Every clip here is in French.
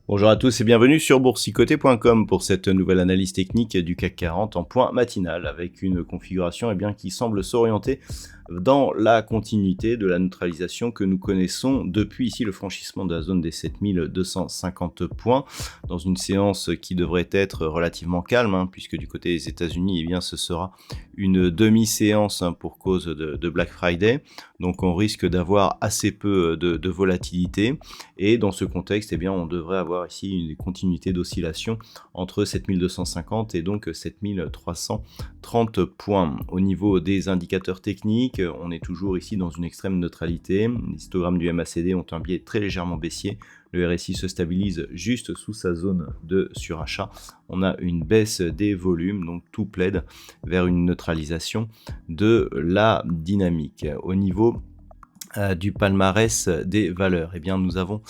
Bonjour à tous et bienvenue sur boursicoté.com pour cette nouvelle analyse technique du CAC 40 en point matinal avec une configuration qui semble s'orienter dans la continuité de la neutralisation que nous connaissons depuis ici le franchissement de la zone des 7250 points dans une séance qui devrait être relativement calme puisque du côté des États-Unis ce sera une demi-séance pour cause de Black Friday, donc on risque d'avoir assez peu de volatilité et dans ce contexte on devrait avoir ici une continuité d'oscillation entre 7250 et donc 7330 points. Au niveau des indicateurs techniques, on est toujours ici dans une extrême neutralité. Les histogrammes du MACD ont un biais très légèrement baissier. Le RSI se stabilise juste sous sa zone de surachat. On a une baisse des volumes, donc tout plaide vers une neutralisation de la dynamique. Au niveau du palmarès des valeurs, nous avons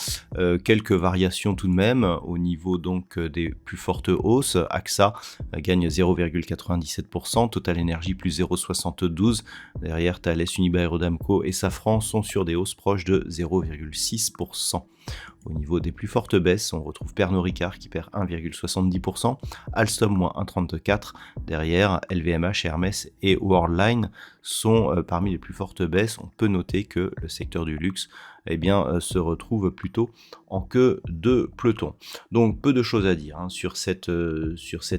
quelques variations tout de même au niveau donc des plus fortes hausses. AXA gagne 0,97%, Total Energy plus 0,72%, derrière Thales, Unibail-Rodamco et Safran sont sur des hausses proches de 0,6%. Au niveau des plus fortes baisses, on retrouve Pernod Ricard qui perd 1,70%, Alstom moins 1,34%, derrière LVMH, Hermès et Worldline sont parmi les plus fortes baisses. On peut noter que le secteur du luxe se retrouve plutôt en queue de peloton. Donc peu de choses à dire sur cette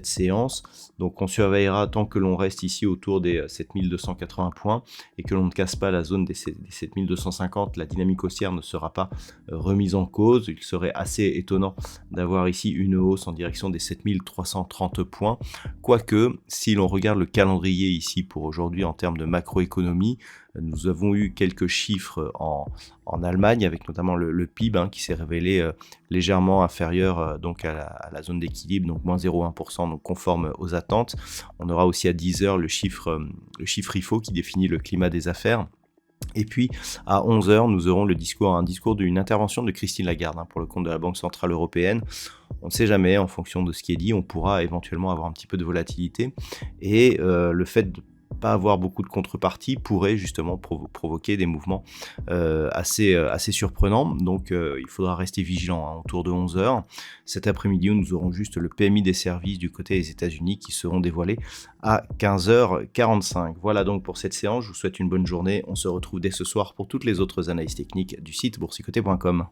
séance. Donc on surveillera tant que l'on reste ici autour des 7280 points et que l'on ne casse pas la zone des 7250, la dynamique haussière ne sera pas remise en cause. Il serait assez étonnant d'avoir ici une hausse en direction des 7330 points. Quoique, si l'on regarde le calendrier ici pour aujourd'hui en termes de macroéconomie, nous avons eu quelques chiffres en Allemagne avec notamment le PIB qui s'est révélé légèrement inférieur à la zone d'équilibre, donc moins 0,1%, donc conforme aux attentes. On aura aussi à 10h le chiffre IFO qui définit le climat des affaires. Et puis à 11h, nous aurons un discours d'une intervention de Christine Lagarde pour le compte de la Banque Centrale Européenne. On ne sait jamais, en fonction de ce qui est dit, on pourra éventuellement avoir un petit peu de volatilité. Et le fait de pas avoir beaucoup de contrepartie pourrait justement provoquer des mouvements assez surprenants. Donc il faudra rester vigilant autour de 11h. Cet après-midi, nous aurons juste le PMI des services du côté des États-Unis qui seront dévoilés à 15h45. Voilà donc pour cette séance. Je vous souhaite une bonne journée. On se retrouve dès ce soir pour toutes les autres analyses techniques du site boursicoté.com.